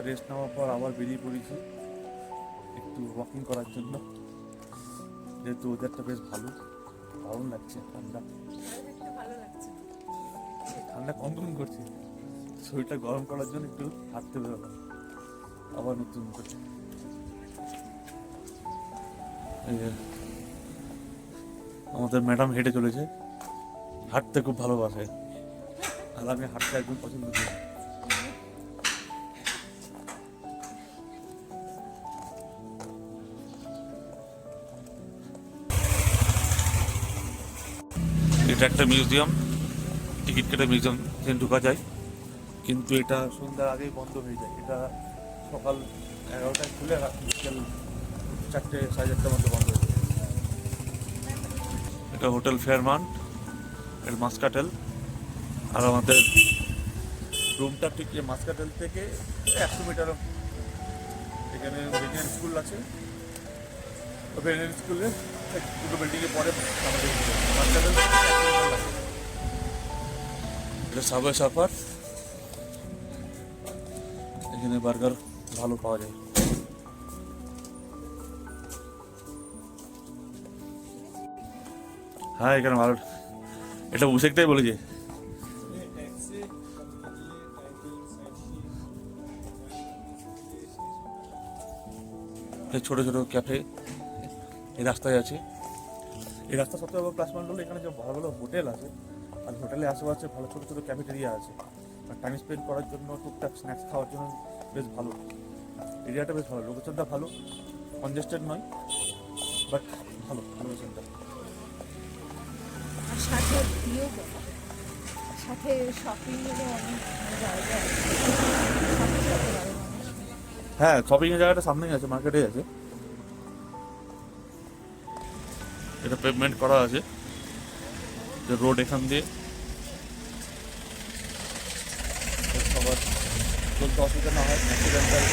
Rest নেওয়ার পর আবার বেরিয়ে পড়েছি একটু ওয়াকিং করার জন্য, যেহেতু ওয়েদারটা বেশ ভালো, দারুণ লাগছে। ঠান্ডা ঠান্ডা কম কম করছে, শরীরটা গরম করার জন্য একটু হাঁটতে বেরোলাম আবার নতুন করে। আমাদের ম্যাডাম হেঁটে চলেছে, হাঁটতে খুব ভালোবাসে, আর আমি হাঁটতে একদম পছন্দ করি। এটা একটা মিউজিয়াম, টিকিট কেটে মিউজিয়াম ঢোকা যায়, কিন্তু এটা সন্ধ্যার আগেই বন্ধ হয়ে যায়। এটা সকাল 11টায় খুলে বিকেল 4টে 4:30টার মধ্যে বন্ধ হয়ে যায়। এটা হোটেল ফেয়ারমান্ট এর মাসকাটেল, আর আমাদের রুমটা ঠিক মাসকাটেল থেকে 100 মিটার। এখানে ভেটেরিনারি স্কুল আছে, ভেটেরিনারি স্কুলে দুটো বিল্ডিংয়ে পরে আমাদের মাসকাটেল। এটা সাবওয়ে সার্ফার, এখানে বার্গার ভালো পাওয়া যায়। হ্যাঁ এখানে ভালো, এটা উশেকটাই বলেছে। ছোট ছোট ক্যাফে এই রাস্তায় আছে। এই রাস্তা সবথেকে বড় প্লাস পয়েন্ট হলো এখানে যে ভালো ভালো হোটেল আছে, আর হোটেলে আশেপাশে ভালো ছোট ছোট ক্যাফেটেরিয়া আছে, আর টাইম স্পেন্ড করার জন্য টুকটাক স্ন্যাক্স খাওয়ার জন্য বেশ ভালো। এরিয়াটা বেশ ভালো, লোকেশনটা ভালো, কনজেস্টেড নয়, বাট ভালো লোকেশনটা। সাথে সাথে শপিং এরও অনেক জায়গা আছে। হ্যাঁ শপিং এর জায়গাটা সামনেই আছে, মার্কেটে আছে। এটা পেভমেন্ট করা আছে, যে রোড এখান দিয়ে সবার চলতে অসুবিধা না হয়, অ্যাক্সিডেন্টাল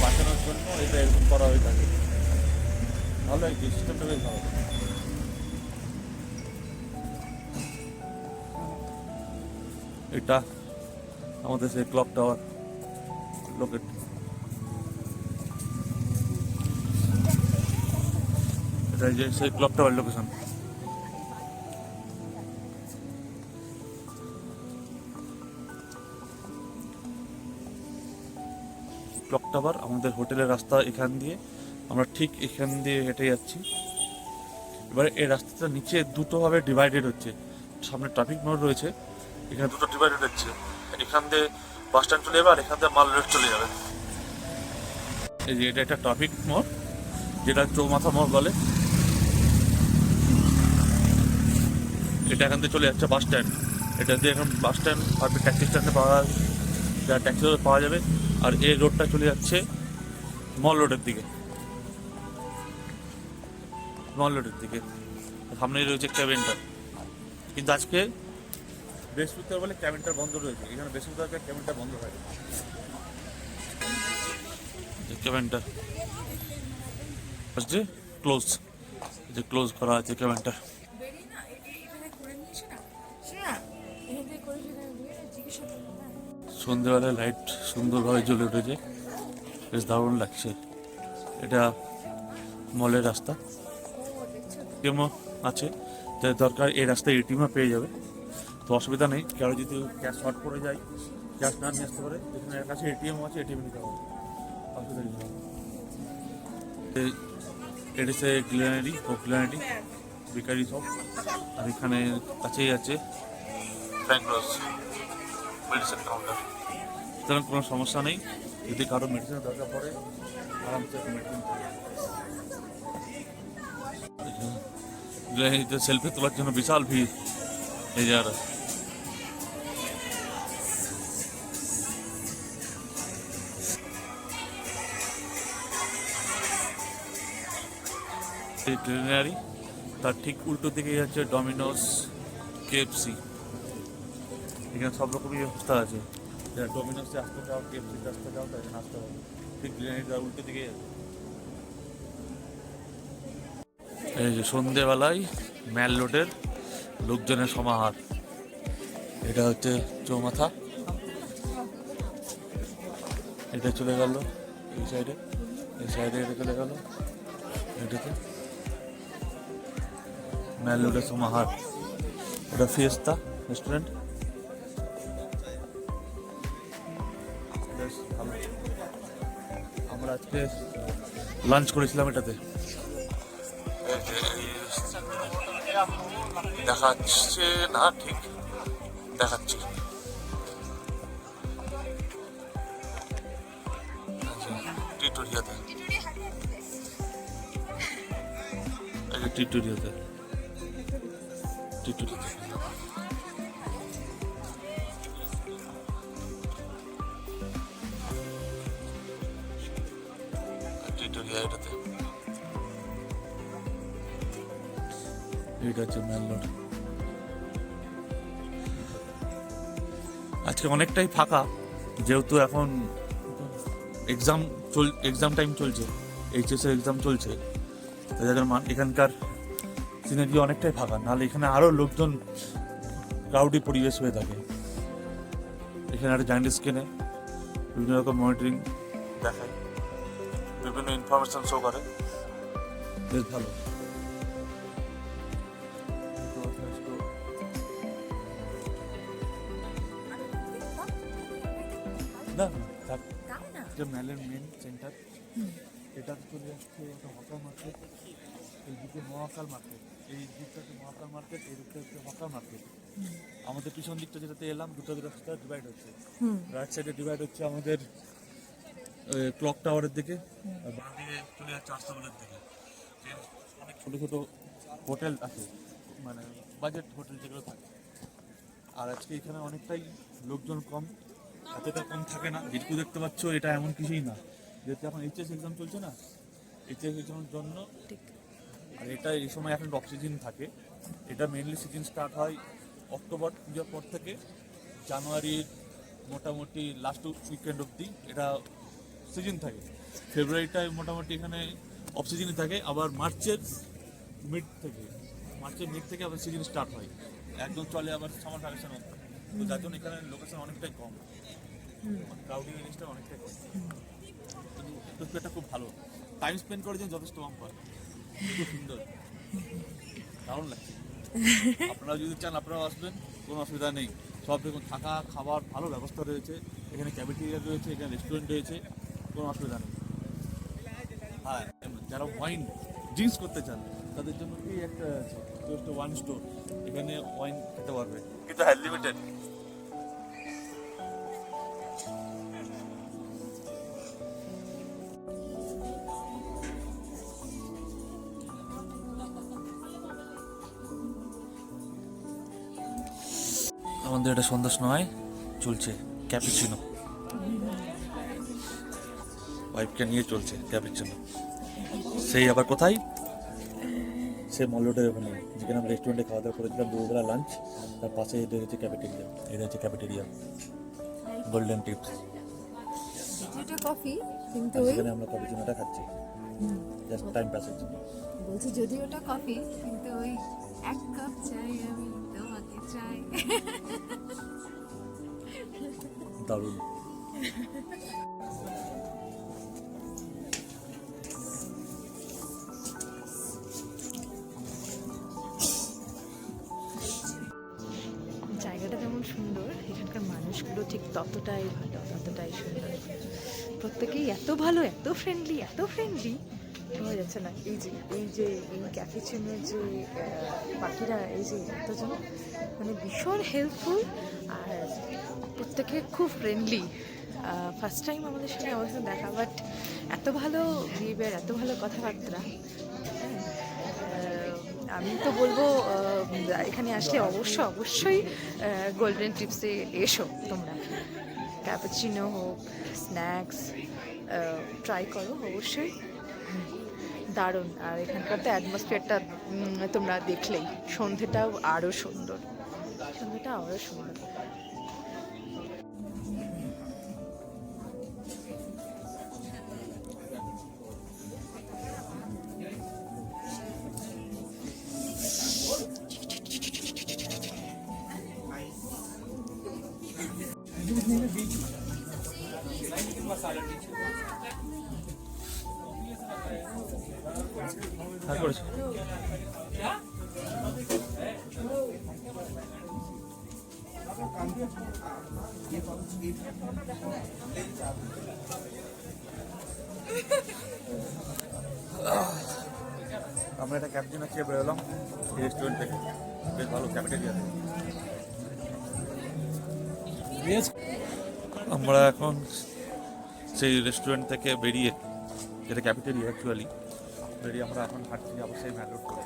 বাঁচানোর জন্য এটা এরকম করা হয়ে থাকে। ভালো এই সিস্টেমটা বেশ ভালো। এটা আমাদের সেই ক্লক টাওয়ার লোকেট, এটা যে সেই clock tower location. Clock tower আমাদের হোটেলের রাস্তা এখান দিয়ে, আমরা ঠিক এখান দিয়ে হেঁটে যাচ্ছি। এবারে এই রাস্তাটা নিচে দুটো ভাবে ডিভাইডেড হচ্ছে, সামনে ট্রাফিক মোড় রয়েছে, এখানে দুটো ডিভাইডেড হচ্ছে। এখান দিয়ে বাস স্ট্যান্ড চলে যাবে, আর এখান দিয়ে মাল রোড চলে যাবে। এই যে এটা একটা ট্রাফিক মোড়, যেটা চৌমাথা মোড় বলে। এটা এখান থেকে চলে যাচ্ছে বাস স্ট্যান্ড, এটা দিয়ে এখন বাস স্ট্যান্ড আর ট্যাক্সি স্ট্যান্ডে পাওয়া যা ট্যাক্সি পাওয়া যাবে। আর এই রোডটা চলে যাচ্ছে মল রোডের দিকে, মল রোডের দিকে। সামনেই রয়েছে ক্যাবিনটা, কিন্তু আজকে বৃহস্পতিবার বলে ক্যাবিনটা বন্ধ রয়েছে। এখানে বৃহস্পতিবার ক্যাবিনটা বন্ধ হয়, ক্যাবিনটা আজকে ক্লোজ, যে ক্লোজ করা আছে ক্যাবিনটা। সন্ধ্যেবেলায় লাইট সুন্দরভাবে জ্বলে উঠেছে, বেশ দারুণ লাগছে। এটা মলের রাস্তা, এটিএমও আছে, যাদের দরকার এই রাস্তায় এটিএমও পেয়ে যাবে, তো অসুবিধা নেই। কারো যদি ক্যাশ শর্ট পড়ে যায়, ক্যাশ না নিয়ে আসতে পারে, এখানে এর কাছে এটিএমও আছে, এটিএম নিতে হবে, অসুবিধা নেই। এটা হচ্ছে গ্লিনারি ও গ্লিনারি বেকারি শপ, আর এখানে কাছেই আছে ব্যাংকস মেডিসিন কাউন্টার। সুতরাং কোনো সমস্যা নেই, যদি কারো মেডিসিনের দরকার পড়ে আরামসে মেডিসিন। গ্লিনারিতে সেলফি তোলার জন্য বিশাল ভিড় এই জায়গাটা। এই গ্লিনারি, তার ঠিক উল্টো দিকে যাচ্ছে ডমিনোস, KFC। এখানে সব রকমই ব্যবস্থা আছে, যারা ডমিনোসে আসতে চাও, KFCতে আসতে চাও, তাই এখানে আসতে হবে। ঠিক গ্লিনারিটার উল্টো দিকে যাচ্ছে। এই যে সন্ধেবেলায় ম্যাল রোডের লোকজনের সমাহার। এটা হচ্ছে চৌমাথা, এটা চলে গেল এই সাইডে, এটা চলে গেল এটাতে। ম্যালোডে সোমাহার, এটা ফিয়েস্তা রেস্টুরেন্ট। বেশ ভালো। আমরা আজকে লাঞ্চ করেছিলাম এটাতে। দেখাচ্ছে না, ঠিক দেখাচ্ছি। টিটোরিয়াতে, টিটোরিয়াতে এটাতে। এটা হচ্ছে মেন রোড। আজকে অনেকটাই ফাঁকা, যেহেতু এখন এক্সাম টাইম চলছে, এইচএস এর এক্সাম চলছে, তাই জন্য এখানকার সিনারি অনেকটাই ফাঁকা। নাহলে এখানে আরো লোকজন, ক্রাউডি পরিবেশ হয়ে থাকে। এখানে একটা জায়েন্ট স্ক্রিনে বিভিন্ন রকম মনিটরিং দেখায়, বিভিন্ন ইনফরমেশন শো করে, বেশ ভালো। না এটা ম্যালের মেন সেন্টার। এটা চলে আসছে একটা হকার মার্কেট, এইদিকে মহাকাল মার্কেট, এই দিকটা হচ্ছে মহাকাল মার্কেট, এই দিকটা হচ্ছে হকার মার্কেট। আমাদের পিছন দিকটা যেটাতে এলাম, দুটো রাস্তা ডিভাইড হচ্ছে। রাইট সাইডে ডিভাইড হচ্ছে আমাদের ক্লক টাওয়ারের দিকে, আর বাঁ দিকে চলে যাচ্ছে আস্তাবলের দিকে। অনেক ছোটো ছোটো হোটেল আছে, মানে বাজেট হোটেল যেগুলো থাকে। আর আজকে এখানে অনেকটাই লোকজন কম, এতটা কম থাকে না। যেটুকু দেখতে পাচ্ছ এটা এমন কিছুই না, যেহেতু এখন এইচএস এক্সাম চলছে না, এইচএস এক্সামের জন্য। আর এটা এই সময় এখন অফ সিজন থাকে। এটা মেনলি সিজন স্টার্ট হয় অক্টোবর পুজোর পর থেকে জানুয়ারির মোটামুটি লাস্ট উইকেন্ড অবধি এটা সিজন থাকে। ফেব্রুয়ারিটায় মোটামুটি এখানে অফ সিজনই থাকে। আবার মার্চের মিড থেকে আবার সিজন স্টার্ট হয়, একদম চলে আবার সামার ভ্যাকেশন অবধি। তো যার জন্য এখানে লোকেশন অনেকটাই কম, ক্রাউডিং জিনিসটা অনেকটাই কম। কিন্তু এটা খুব ভালো, টাইম স্পেন্ড করার জন্য যথেষ্ট কম পায়, খুব সুন্দর, দারুণ লাগছে। আপনারা যদি চান আপনারাও আসবেন, কোনো অসুবিধা নেই। সব দেখুন, থাকা খাবার ভালো ব্যবস্থা রয়েছে, এখানে ক্যাফেটেরিয়া রয়েছে, এখানে রেস্টুরেন্ট রয়েছে, কোনো অসুবিধা নেই। হ্যাঁ, যারা ওয়াইন ড্রিঙ্কস করতে চান তাদের জন্য কি একটা আছে, জাস্ট ওয়ান স্টোর, এখানে ওয়াইন খেতে পারবে, কিন্তু হ্যাঁ লিমিটেড। আমাদের এটা সন্ধ্যা সময় চলছে ক্যাপুচিনো, ওয়াইফকে নিয়ে চলছে ক্যাপুচিনো। সেই আবার কোথায়, সে মল্লটের ওখানে যেখানে আমরা রেস্টুরেন্টে খাওয়া দাওয়া করেছিলাম দুপুরবেলা লাঞ্চ, তার পাশে এটা হচ্ছে ক্যাফেটেরিয়া। এটা হচ্ছে ক্যাফেটেরিয়া গোল্ডেন টিপস। এটা কফি, কিন্তু সেখানে আমরা ক্যাপুচিনোটা খাচ্ছি জাস্ট টাইম পাসের জন্য। বলছি যদি ওটা কফি, কিন্তু ওই এক কাপ চাই আমি তোমাকে চাই। দারুণ। জায়গাটা যেমন সুন্দর, এখানকার মানুষগুলো ঠিক ততটাই ভালো, ততটাই সুন্দর। প্রত্যেকেই এত ভালো, এত ফ্রেন্ডলি বোঝা যাচ্ছে না। এই যে এই ক্যাফেচিনোর যে বাকিরা, এই যে এতজন, মানে ভীষণ হেল্পফুল, আর প্রত্যেকে খুব ফ্রেন্ডলি। ফার্স্ট টাইম আমাদের সঙ্গে অবশ্য দেখা, বাট এত ভালো বিহেভিয়ার, এত ভালো কথাবার্তা। আমি তো বলবো এখানে আসলে অবশ্যই গোল্ডেন টিপসে এসো তোমরা। ক্যাপুচিনো হোক, স্ন্যাক্স ট্রাই করো অবশ্যই, দারুণ। আর এখানকার তো অ্যাটমসফিয়ারটা তোমরা দেখলেই, সন্ধেটাও আরও সুন্দর। হ্যাঁ করেছি। আমরা একটা ক্যাপচিনো খেয়ে বেরোলাম এই রেস্টুরেন্ট থেকে, বেশ ভালো ক্যাফেটেরিয়া। আমরা এখন সেই রেস্টুরেন্ট থেকে বেরিয়ে, যেটা ক্যাফেটেরিয়া অ্যাকচুয়ালি, বেরিয়ে আমরা এখন হাঁটছি আবার সেই ম্যাল রোড করে।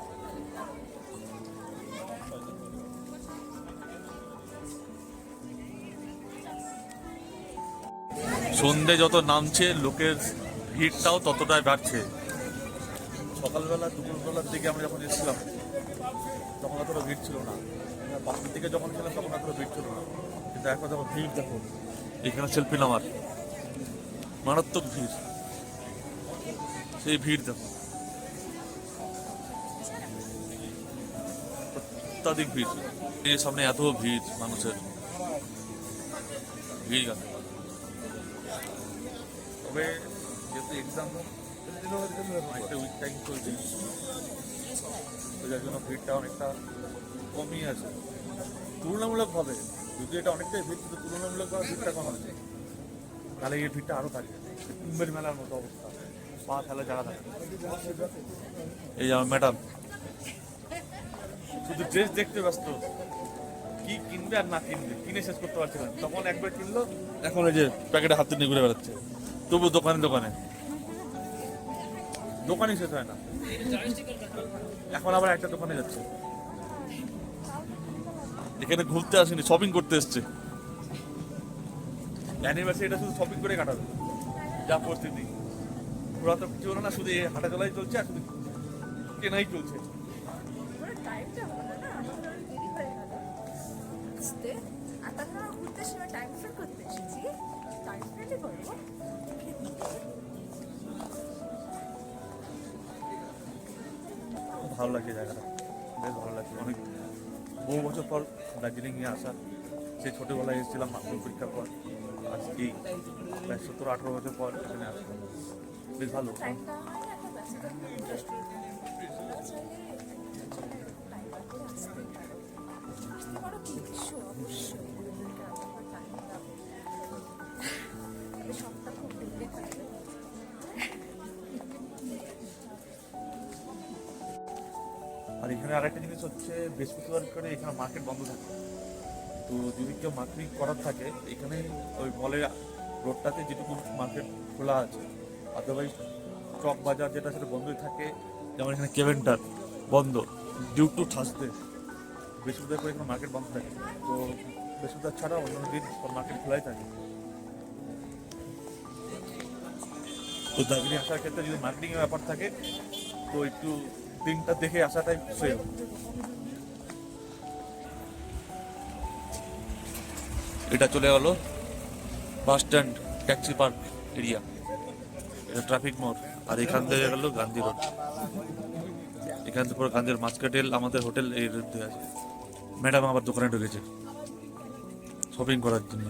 সন্ধে যত নামছে লোকের ভিড়টাও ততটাই বাড়ছে। সকালবেলা দুপুরবেলার দিকে আমরা যখন এসেছিলাম তখন অতটা ভিড় ছিল না, পাশের দিকে যখন ছিলাম তখন অতটা ভিড় ছিল না, কিন্তু এখন যখন ভিড় দেখো, এখানে সেলফি নামার মারাত্মক ভিড়, সেই ভিড় দেখো, অত্যাধিক ভিড়। এর সামনে এত ভিড় মানুষের, ভিড় গেল। তবে যেহেতু এক্সাম অনেকটা উইক টাইম চলছে, তো যার জন্য ভিড়টা অনেকটা কমই আছে তুলনামূলকভাবে। যদি এটা অনেকটাই ভিড়, কিন্তু তুলনামূলকভাবে ভিড়টা কম আছে, তাহলে এই ভিড়টা আরও থাকে। কুম্ভের মেলার মতো অবস্থা, পা ফেলা জায়গা থাকে। এই আমার ম্যাডাম শুধু ড্রেস দেখতে ব্যস্ত, কি কিনবে আর না কিনবে, কিনে শেষ করতে পারছিলাম। তখন একবার কিনলো, এখন এই যে প্যাকেটে হাতে নিয়ে ঘুরে বেড়াচ্ছে। তবু দোকানে দোকানে দোকানই শেষ হয় না। এখন আবার একটা দোকানে যাচ্ছে। এখানে ঘুরতে আসেনি, শপিং করতে এসছে। অ্যানিভার্সারিটা শুধু শপিং করে কাটাবে, যা পরিস্থিতি। ওরা তো কিছু হলো না, শুধু এই হাঁটা চলাই চলছে আর শুধু কেনাই চলছে। ভালো লাগছে জায়গাটা, বেশ ভালো লাগছে। অনেক বহু বছর পর দার্জিলিংয়ে আসা, সেই ছোটোবেলায় এসেছিলাম মাধ্যমিক পরীক্ষার পর, আজকে প্রায় 17-18 বছর পর এখানে আসলাম, বেশ ভালো। আর এখানে আরেকটা জিনিস হচ্ছে, বৃহস্পতিবার করে এখানে মার্কেট বন্ধ থাকে। তো যদি কেউ মার্কেটিং করার থাকে, এখানে ওই মলের রোডটাতে যেটুকু মার্কেট খোলা আছে, আদারওয়াইজ চক বাজার যেটা সেটা বন্ধই থাকে। যেমন এখানে কেভেন্টার বন্ধ ডিউ টু থার্সডে, বৃহস্পতিবার করে এখানে মার্কেট বন্ধ থাকে। তো বৃহস্পতিবার ছাড়া অন্য দিন মার্কেট খোলাই থাকে। তো দার্জিলিং আসার ক্ষেত্রে যদি মার্কেটিংয়ের ব্যাপার থাকে, তো একটু দিনটা দেখে আসাটাই সেভ। এটা চলে গেল bus stand, taxi park area, এটা ট্রাফিক মোড়। আর এখান থেকে গেল গান্ধী রোড, এখান থেকে পুরো গান্ধীর মাঝখাটেল আমাদের হোটেল এই রোড দিয়ে আছে। ম্যাডাম আবার দোকানে ঢুকেছে শপিং করার জন্য।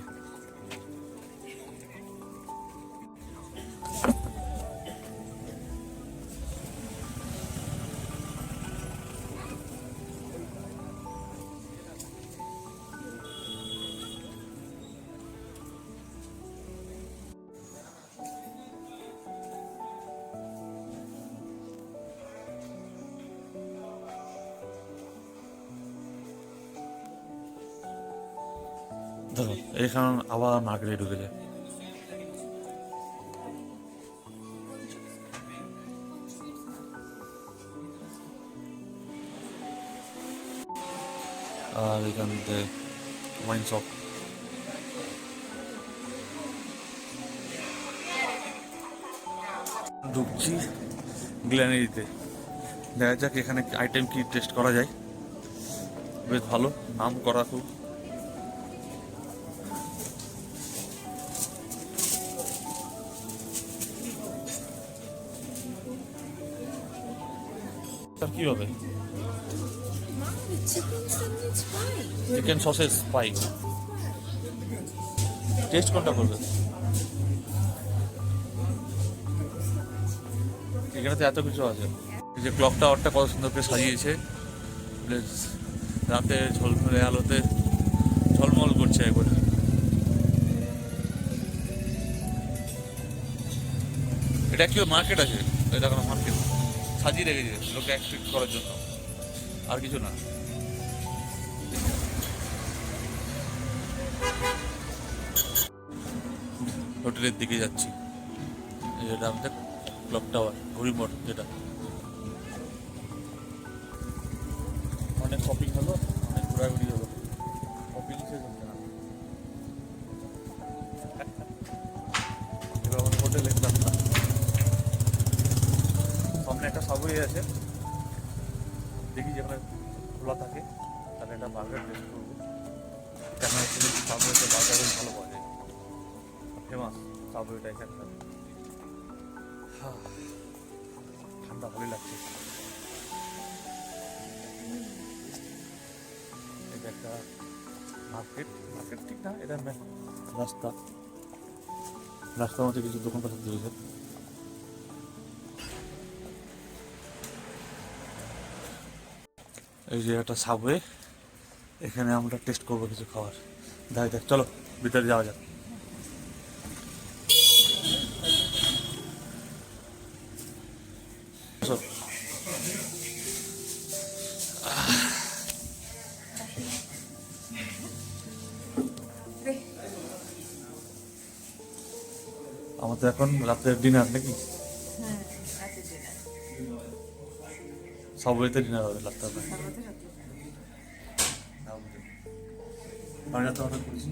দেখো এখানে আবার মার্কেটে ঢুকে যায়। আর এখান থেকে ওয়াইন শপ। ঢুকছি গ্ল্যানারিতে, দেখা যাক এখানে আইটেম কি টেস্ট করা যায়। বেশ ভালো, নাম করা খুব। কি হবে? চিকেন সসেজ পাই, টেস্ট কোনটা করবে? এখানে তো এত কিছু আছে। এই যে ক্লক টাওয়ারটা কত সুন্দর করে সাজিয়েছে, বেশ রাতে ঝলমলে আলোতে ঝলমল করছে একবারে। এটা কি মার্কেট আছে, এটা কোনো মার্কেট সাজিয়ে রেখেছে লোকে অ্যাট্রাক্ট করার জন্য, আর কিছু না। হোটেলের দিকে যাচ্ছি, এটা আমাদের ক্লক টাওয়ার ঘড়ি মোড়, যেটা অনেক শপিং হলো, অনেক ঘোরাঘুরি হলো, শপিং শেষ হচ্ছে না। এবার আমার হোটেলে এলাম না, সামনে একটা সাবওয়ে আছে, দেখি যেখানে খোলা থাকে তাহলে একটা বার্গার টেস্ট করবো। কেন হচ্ছে সাবওয়েতে বার্গার বেশ ভালো পাওয়া যায়, ফেমাস সাবওয়েটা এখানকার। ঠান্ডা ভালোই লাগছে। এটা একটা মার্কেট, মার্কেট ঠিক না, এটা রাস্তা, রাস্তার মধ্যে কিছু দোকানপাট দিয়েছে। এই যে একটা সাবওয়ে, এখানে আমরা টেস্ট করবো কিছু খাবার। দেখ চলো ভিতরে যাওয়া যাক। আমাদের এখন রাতের ডিনার নাকি, সাবওয়েতে ডিনার হবে রাত্রে। আমি রাতে অর্ডার করেছি,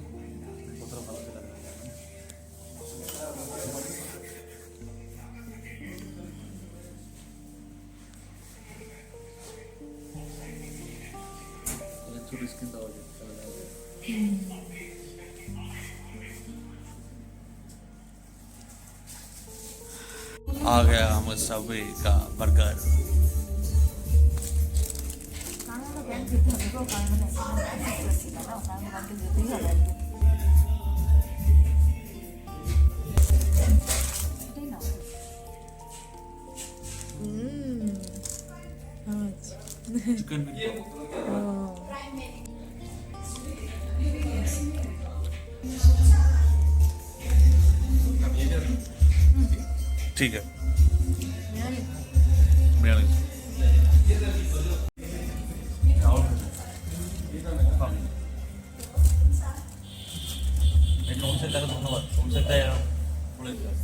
কতটা ভালো খেলাম। ছোট স্ক্রিন দেওয়া যায়। आ गया हमारे सबवे का बर्गर। चिकन ठीक है, बिरयानी ধন্যবাদ। হোমসেটাই বলেছিলাম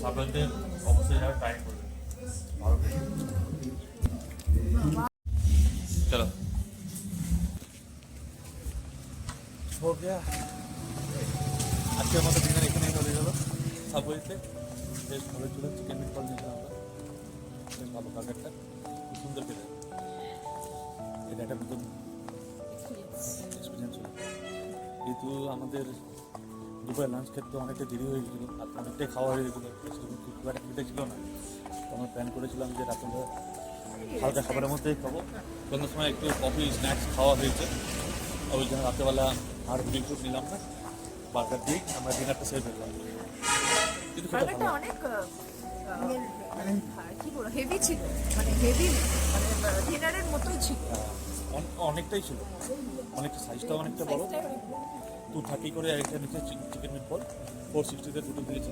সাবওয়েতে অবশ্যই যারা ট্রাই করবে, ভালো। চলো हो गया, আজকে আমাদের ডিনার এখানেই চলে গেল সাবওয়েতে। বেশ ভালো ছিল, চিকেন মিটবল নিয়েছিলাম আমরা, বেশ ভালো বার্গারটা খুব সুন্দর খেতে। এটা একটা নতুন এক্সপিরিয়েন্স হলো। কিন্তু আমাদের দুপুরে লাঞ্চ খেতে অনেকটা দেরি হয়ে গেছিলো, আর অনেকটাই খাওয়া হয়ে গেছিলো, খুব একটা খেতে ছিল না। তো আমরা প্ল্যান করেছিলাম যে রাতে হালকা খাবারের মধ্যেই খাবো। সন্ধ্যার সময় একটু কফি স্ন্যাক্স খাওয়া হয়েছে, ওই জন্য রাতেবেলা আর বিস্কুট নিলাম না, বার্গার দিয়ে আমরা ডিনারটা সেরে ফেললাম। কিন্তু খেতে ভালো, অনেক মানে কি বলবো, হেভি ছিল, মানে হেভি, মানে ডিনারের মতোই ছিল। অনেকটাই ছিল, অনেকটা সাইজটাও অনেকটা বড়। 230 করে একটা নিচে চিকেন মিটবল, 460-তে দুটো দিয়েছে।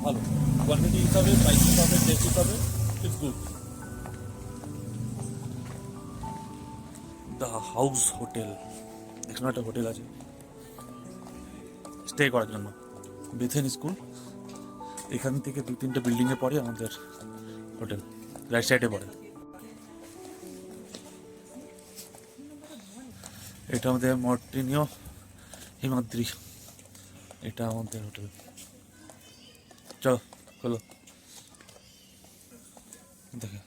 ভালো কোয়ান্টিটি হিসাবে, প্রাইস হিসাবে, টেস্ট হিসাবে it's good. The house hotel, এখানে একটা হোটেল আছে স্টে করার জন্য, বেথেন স্কুল। এখান থেকে 2-3টে বিল্ডিংয়ে পড়ে আমাদের হোটেল, রাইট সাইডে পড়ে। এটা আমাদের মর্টিনিও হিমাদ্রি, এটা আমাদের হোটেল। চলো চলো দেখে।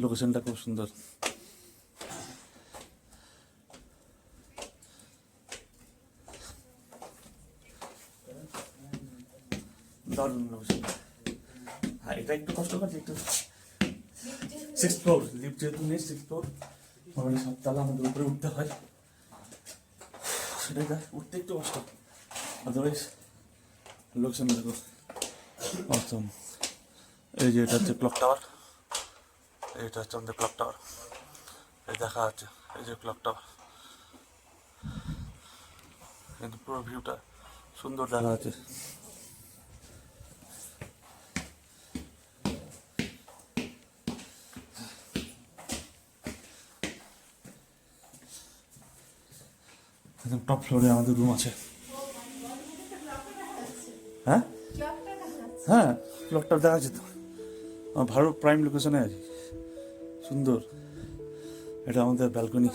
লোকেশনটা খুব সুন্দর, দারুণ লোকেশন। হ্যাঁ এটা একটু কষ্ট করছে একটু। 6th ফ্লোর, লিফট যেহেতু নেই 6th ফ্লোর, মানে 7 তলা আমাদের উপরে উঠতে হয়, সেটাই উঠতে একটু কষ্ট, আদারওয়াইজ লোকসান দেখো অসম। এই যে এটা হচ্ছে ক্লক টাওয়ার, এটা হচ্ছে আমাদের ক্লক টাওয়ার, এই দেখা যাচ্ছে এই যে ক্লক টাওয়ার, কিন্তু পুরো ভিউটা সুন্দর দেখা যাচ্ছে। একদম টপ ফ্লোরে আমাদের রুম আছে। হ্যাঁ হ্যাঁ ক্লকটা দেখা যাচ্ছে তো, আমার ভালো প্রাইম লোকেশনে আছে, সুন্দর। এটা আমাদের ব্যালকনি।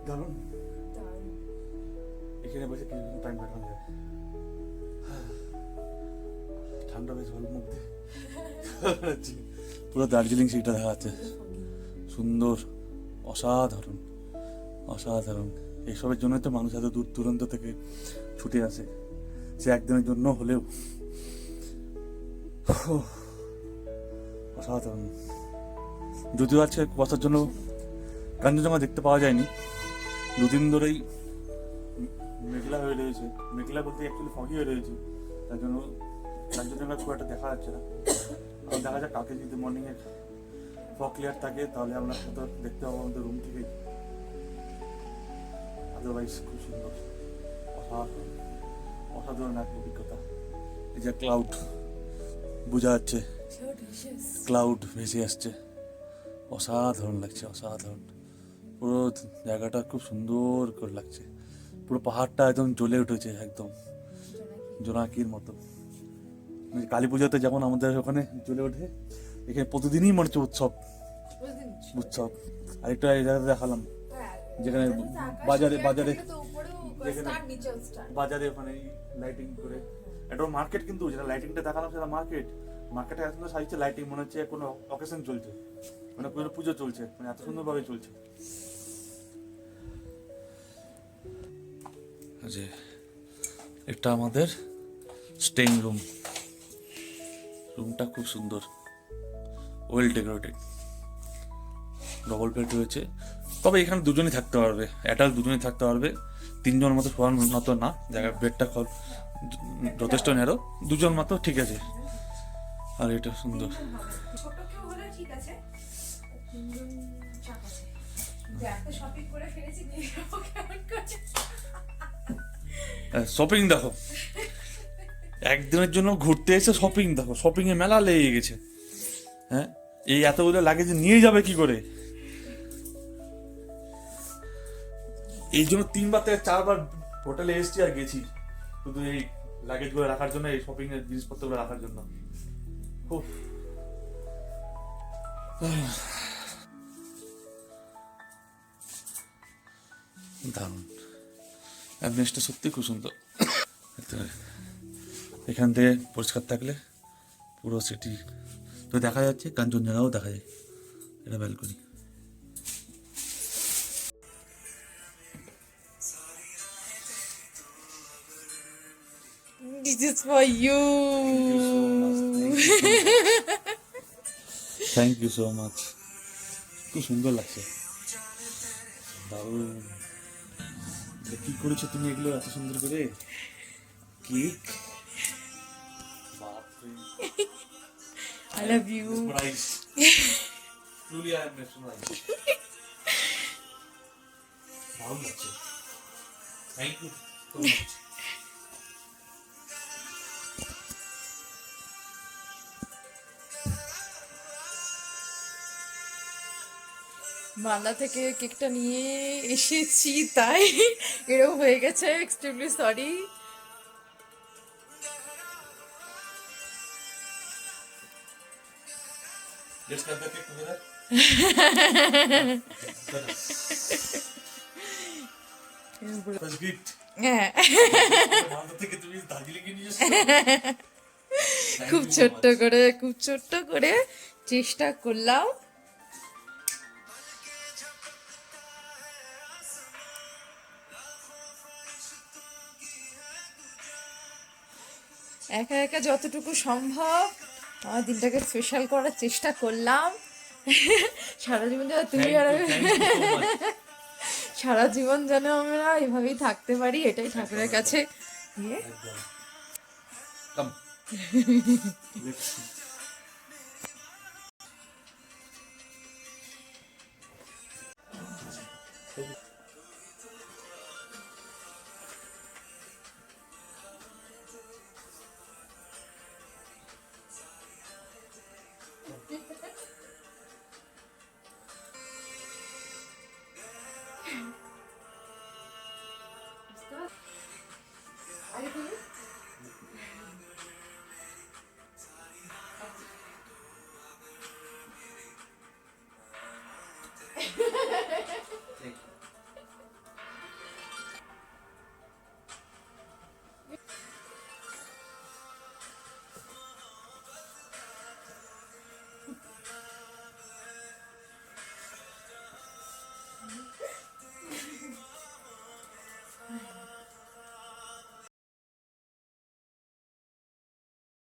দারুণ, এখানে বসে কিছুক্ষণ টাইম কাটানো যায়, ঠান্ডা বেশ ভালো মধ্যে। পুরো দার্জিলিং সিটা দেখা যাচ্ছে, সুন্দর, অসাধারণ অসাধারণ। এইসবের জন্যই তো মানুষ এত দূর দূরান্ত থেকে ছুটে আসে, সে একদিনের জন্য হলেও। অসাধারণ। যদিও আজকে বসার জন্য কাঞ্চনজঙ্ঘা দেখতে পাওয়া যায়নি, দুদিন ধরেই মেঘলা হয়ে রয়েছে, মেঘলা বলতে অ্যাকচুয়ালি ফগি হয়ে রয়েছে, তার জন্য কাঞ্চনজঙ্ঘা খুব একটা দেখা যাচ্ছে না। আর দেখা যাক কালকে যদি মর্নিংয়ে ফগ ক্লিয়ার থাকে তাহলে আমরা হয়তো দেখতে পাবো আমাদের রুম থেকেই। আদারওয়াইজ খুব সুন্দর, অসাধারণ অসাধারণ এক অভিজ্ঞতা। এই যে ক্লাউড বোঝা যাচ্ছে, ক্লাউড ভেসে আসছে, অসাধারণ লাগছে, অসাধারণ। পুরো জায়গাটা খুব সুন্দর করে লাগছে, পুরো পাহাড়টা একদম জ্বলে উঠেছে, একদম জোনাকির মতো। কালী পুজোতে যেমন আমাদের ওখানে জ্বলে ওঠে, এখানে প্রতিদিনই মনে হচ্ছে উৎসব উৎসব। আরেকটা এই জায়গাতে দেখালাম, যেখানে বাজারে বাজারে যেখানে বাজারে ওখানে লাইটিং করে একটা মার্কেট, কিন্তু যেটা লাইটিংটা দেখালাম সেটা মার্কেট। মার্কেটে এত সুন্দর সাজিয়েছে লাইটিং, মনে হচ্ছে কোনো অকেশন চলছে, মানে কোনো পুজো চলছে, মানে এত সুন্দরভাবে চলছে। যে এটা আমাদের স্টেইং রুম, রুমটা খুব সুন্দর, ওয়েল ডেকোরেটেড, ডবল বেড রয়েছে। তবে এখানে দুজনই থাকতে পারবে, অ্যাডাল্ট দুজনই থাকতে পারবে, তিনজন মতো শোয়ার মতো না, জায়গা বেডটা যথেষ্ট ন্যারো, দুজন মতো ঠিক আছে। আর এটা সুন্দর, ছোট কেউ হলে ঠিক আছে, তিনজন চাপ আছে। যে এত শপিং করে ফেলেছি, নিয়ে যাবো কেমন করছে। শপিং দেখো, একদিনের জন্য ঘুরতে এসে শপিং দেখো, শপিং এ মেলা লেগে গেছে। হ্যাঁ, এই এতগুলো লাগেজ নিয়ে যাবে কি করে? এই জন্য 3বার থেকে 4বার হোটেলে এসেছি আর গেছি, শুধু এই লাগেজ গুলো রাখার জন্য, এই শপিং এর জিনিসপত্রগুলো রাখার জন্য। উফ। দারুণ, অ্যাম্বিয়েন্সটা সত্যি খুব সুন্দর। এখান থেকে পরিষ্কার থাকলে পুরো সিটি তো দেখা যাচ্ছে, কাঞ্চনজঙ্ঘাও দেখা যায়। এটা balcony. This is for you. Thank you so much. খুব সুন্দর লাগছে, দারুণ। কি করেছো তুমি এগুলো এত সুন্দর করে? Cake, I love you. Mesmerized. Truly I am mesmerized. দারুণ লাগছে, thank you so much. Malda থেকে কেকটা নিয়ে এসেছি, তাই এরকম হয়ে গেছে, extremely sorry. Let's cut the cake together. First gift. হ্যাঁ, মালদা থেকে তুমি দার্জিলিং এ নিয়ে এসেছো। খুব ছোট্ট করে, খুব ছোট্ট করে চেষ্টা করলাম একা একা যতটুকু সম্ভব আমার দিনটাকে স্পেশাল করার চেষ্টা করলাম। সারা জীবন যেন তুমি আর আমি, সারা জীবন যেন আমরা এভাবেই থাকতে পারি, এটাই ঠাকুরের কাছে ইয়ে।